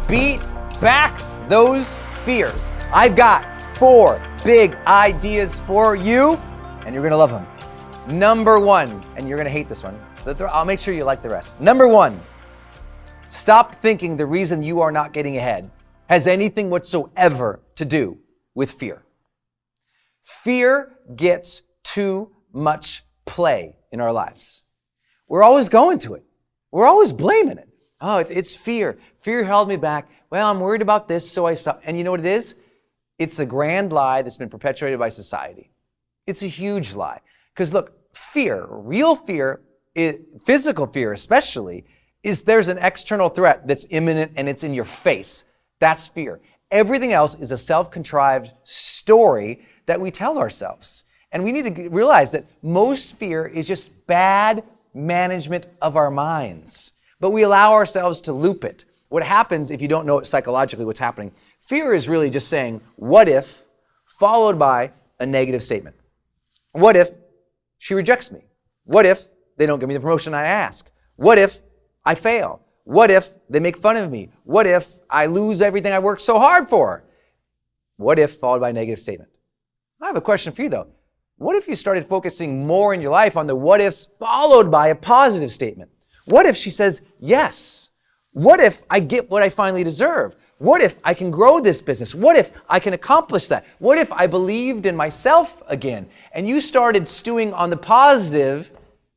beat back those fears. I've got 4 big ideas for you, and you're gonna love them. Number 1, and you're gonna hate this one, but I'll make sure you like the rest. Number 1, stop thinking the reason you are not getting ahead has anything whatsoever to do with fear. Fear gets too much play in our lives. We're always going to it. We're always blaming it. Oh, it's fear. Fear held me back. Well, I'm worried about this, so I stopped. And you know what it is? It's a grand lie that's been perpetuated by society. It's a huge lie. Because look, fear, real fear, physical fear especially, is there's an external threat that's imminent and it's in your face. That's fear. Everything else is a self-contrived story that we tell ourselves. And we need to realize that most fear is just bad management of our minds. But we allow ourselves to loop it. What happens if you don't know psychologically what's happening? Fear is really just saying, what if, followed by a negative statement. What if she rejects me? What if they don't give me the promotion I ask? What if I fail? What if they make fun of me? What if I lose everything I worked so hard for? What if, followed by a negative statement? I have a question for you though. What if you started focusing more in your life on the what ifs followed by a positive statement? What if she says yes? What if I get what I finally deserve? What if I can grow this business? What if I can accomplish that? What if I believed in myself again? And you started stewing on the positive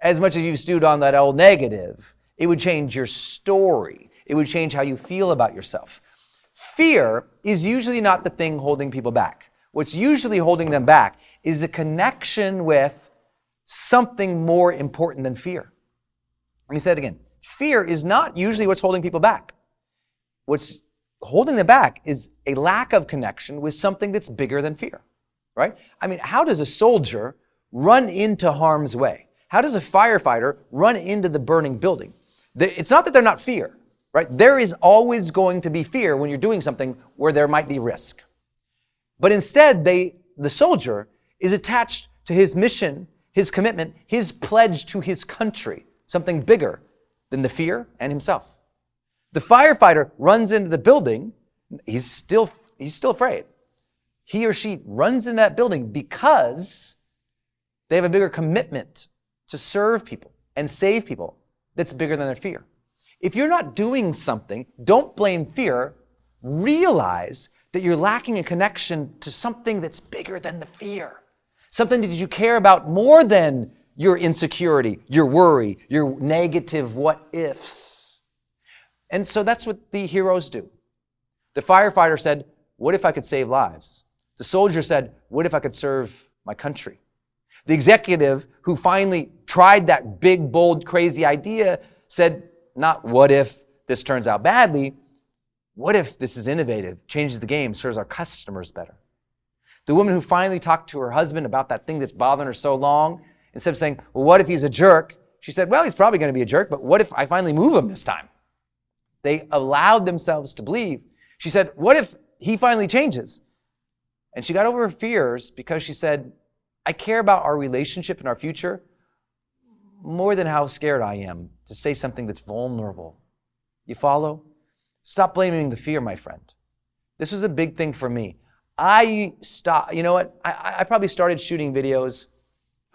as much as you stewed on that old negative. It would change your story. It would change how you feel about yourself. Fear is usually not the thing holding people back. What's usually holding them back is a connection with something more important than fear. Let me say it again. Fear is not usually what's holding people back. What's holding them back is a lack of connection with something that's bigger than fear, right? I mean, how does a soldier run into harm's way? How does a firefighter run into the burning building? It's not that they're not fear, right? There is always going to be fear when you're doing something where there might be risk. But instead, the soldier is attached to his mission, his commitment, his pledge to his country, something bigger than the fear and himself. The firefighter runs into the building, he's still afraid. He or she runs in that building because they have a bigger commitment to serve people and save people that's bigger than their fear. If you're not doing something, don't blame fear. Realize that you're lacking a connection to something that's bigger than the fear. Something that you care about more than your insecurity, your worry, your negative what ifs. And so that's what the heroes do. The firefighter said, what if I could save lives? The soldier said, what if I could serve my country? The executive who finally tried that big, bold, crazy idea said, not what if this turns out badly, what if this is innovative, changes the game, serves our customers better? The woman who finally talked to her husband about that thing that's bothering her so long, instead of saying, well, what if he's a jerk? She said, well, he's probably going to be a jerk, but what if I finally move him this time? They allowed themselves to believe. She said, what if he finally changes? And she got over her fears because she said, I care about our relationship and our future more than how scared I am to say something that's vulnerable. You follow? Stop blaming the fear, my friend. This was a big thing for me. I probably started shooting videos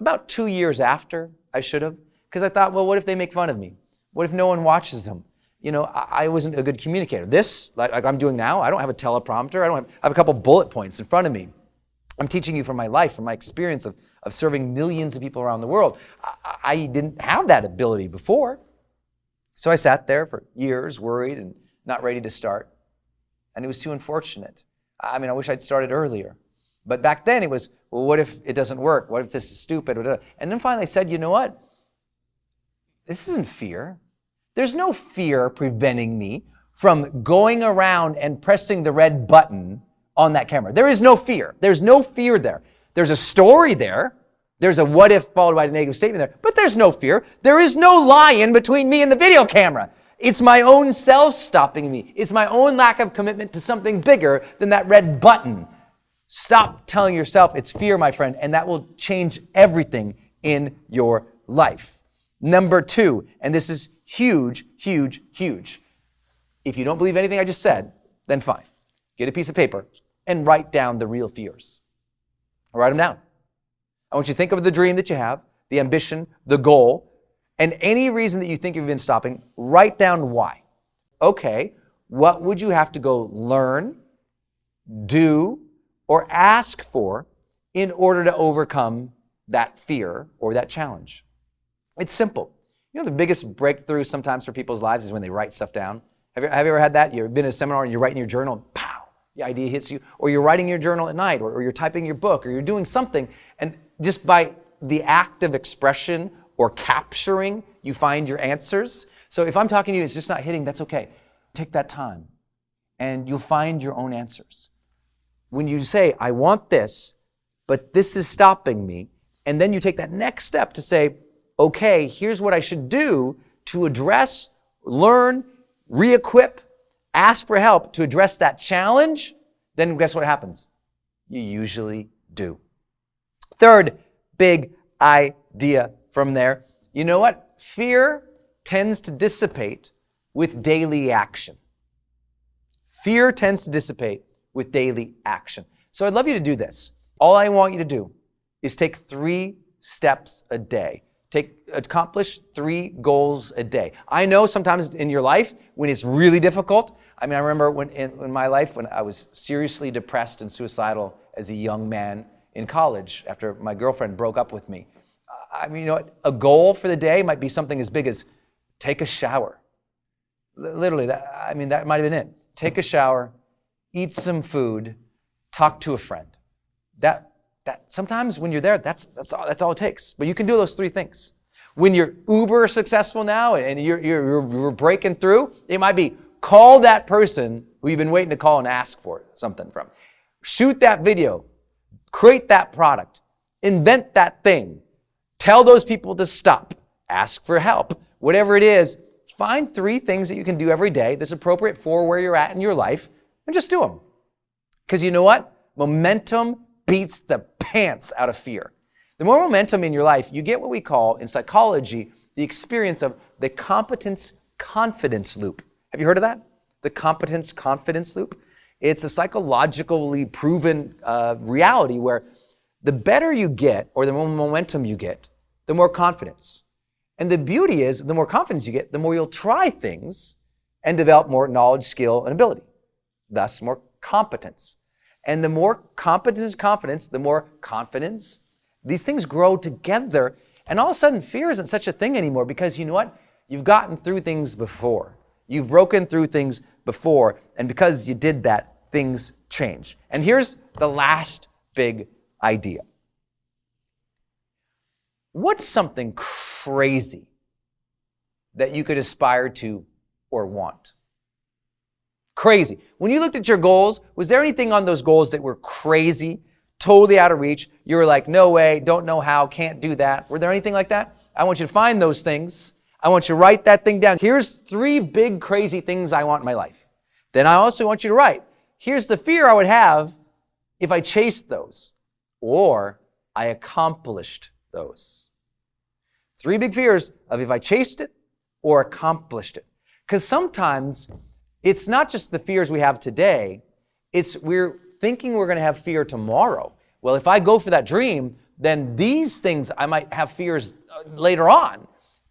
about 2 years after I should have, because I thought, well, what if they make fun of me? What if no one watches them? You know, I wasn't a good communicator. This, like I'm doing now, I don't have a teleprompter. I have a couple bullet points in front of me. I'm teaching you from my life, from my experience of serving millions of people around the world. I didn't have that ability before. So I sat there for years, worried and not ready to start. And it was too unfortunate. I mean, I wish I'd started earlier. But back then it was, well, what if it doesn't work? What if this is stupid? And then finally I said, you know what? This isn't fear. There's no fear preventing me from going around and pressing the red button on that camera. There is no fear. There's no fear there. There's a story there. There's a what if followed by a negative statement there. But there's no fear. There is no lie-in between me and the video camera. It's my own self stopping me. It's my own lack of commitment to something bigger than that red button. Stop telling yourself it's fear, my friend, and that will change everything in your life. Number 2, and this is huge, huge, huge. If you don't believe anything I just said, then fine. Get a piece of paper and write down the real fears. Write them down. I want you to think of the dream that you have, the ambition, the goal, and any reason that you think you've been stopping, write down why. Okay, what would you have to go learn, do, or ask for in order to overcome that fear or that challenge? It's simple. You know, the biggest breakthrough sometimes for people's lives is when they write stuff down. Have you ever had that? You've been in a seminar and you're writing your journal, and pow, the idea hits you. Or you're writing your journal at night, or you're typing your book, or you're doing something, and just by the act of expression or capturing, you find your answers. So if I'm talking to you, it's just not hitting, that's okay. Take that time, and you'll find your own answers. When you say, I want this, but this is stopping me, and then you take that next step to say, okay, here's what I should do to address, learn, re-equip, ask for help to address that challenge, then guess what happens? You usually do. Third big idea from there, you know what? Fear tends to dissipate with daily action. Fear tends to dissipate with daily action. So I'd love you to do this. All I want you to do is take 3 steps a day. Accomplish 3 goals a day. I know sometimes in your life when it's really difficult. I remember when in my life when I was seriously depressed and suicidal as a young man in college after my girlfriend broke up with me. You know what? A goal for the day might be something as big as take a shower. Literally, that might have been it. Take a shower, eat some food, talk to a friend. That sometimes when you're there, that's all it takes. But you can do those 3 things. When you're uber successful now and you're breaking through, it might be call that person who you've been waiting to call and ask for something from. Shoot that video, create that product, invent that thing, tell those people to stop, ask for help, whatever it is. Find 3 things that you can do every day that's appropriate for where you're at in your life and just do them. Because you know what? Momentum beats the pants out of fear. The more momentum in your life, you get what we call in psychology the experience of the competence-confidence loop. Have you heard of that? The competence-confidence loop? It's a psychologically proven reality where the better you get or the more momentum you get, the more confidence. And the beauty is the more confidence you get, the more you'll try things and develop more knowledge, skill, and ability. Thus, more competence. And the more competence is confidence, the more confidence. These things grow together. And all of a sudden, fear isn't such a thing anymore because you know what? You've gotten through things before. You've broken through things before. And because you did that, things change. And here's the last big idea. What's something crazy that you could aspire to or want? Crazy. When you looked at your goals, was there anything on those goals that were crazy, totally out of reach? You were like, no way, don't know how, can't do that. Were there anything like that? I want you to find those things. I want you to write that thing down. Here's 3 big crazy things I want in my life. Then I also want you to write, here's the fear I would have if I chased those or I accomplished those. 3 big fears of if I chased it or accomplished it. Because sometimes it's not just the fears we have today, we're thinking we're going to have fear tomorrow. Well, if I go for that dream, then these things I might have fears later on.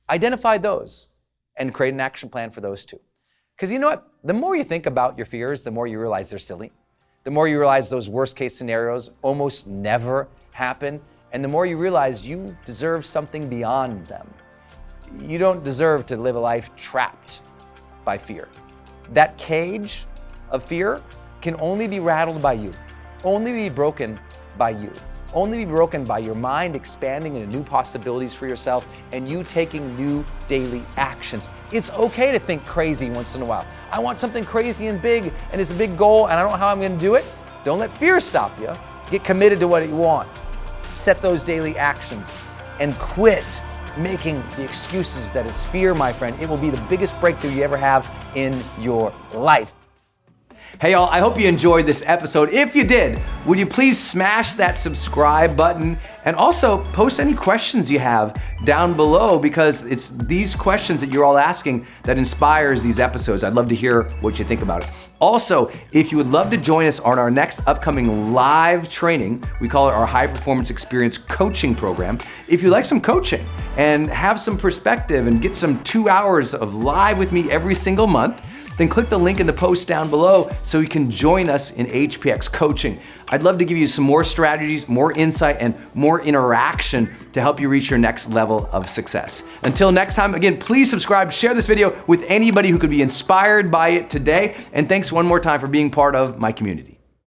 Identify those and create an action plan for those too. Because you know what? The more you think about your fears, the more you realize they're silly. The more you realize those worst case scenarios almost never happen. And the more you realize you deserve something beyond them. You don't deserve to live a life trapped by fear. That cage of fear can only be rattled by you, only be broken by you, only be broken by your mind expanding into new possibilities for yourself and you taking new daily actions. It's okay to think crazy once in a while. I want something crazy and big, and it's a big goal, and I don't know how I'm going to do it. Don't let fear stop you. Get committed to what you want. Set those daily actions and quit making the excuses that it's fear, my friend. It will be the biggest breakthrough you ever have in your life. Hey y'all, I hope you enjoyed this episode. If you did, would you please smash that subscribe button and also post any questions you have down below, because it's these questions that you're all asking that inspires these episodes. I'd love to hear what you think about it. Also, if you would love to join us on our next upcoming live training, we call it our High Performance Experience Coaching Program. If you like some coaching and have some perspective and get some 2 hours of live with me every single month, then click the link in the post down below so you can join us in HPX coaching. I'd love to give you some more strategies, more insight, and more interaction to help you reach your next level of success. Until next time, again, please subscribe, share this video with anybody who could be inspired by it today, and thanks one more time for being part of my community.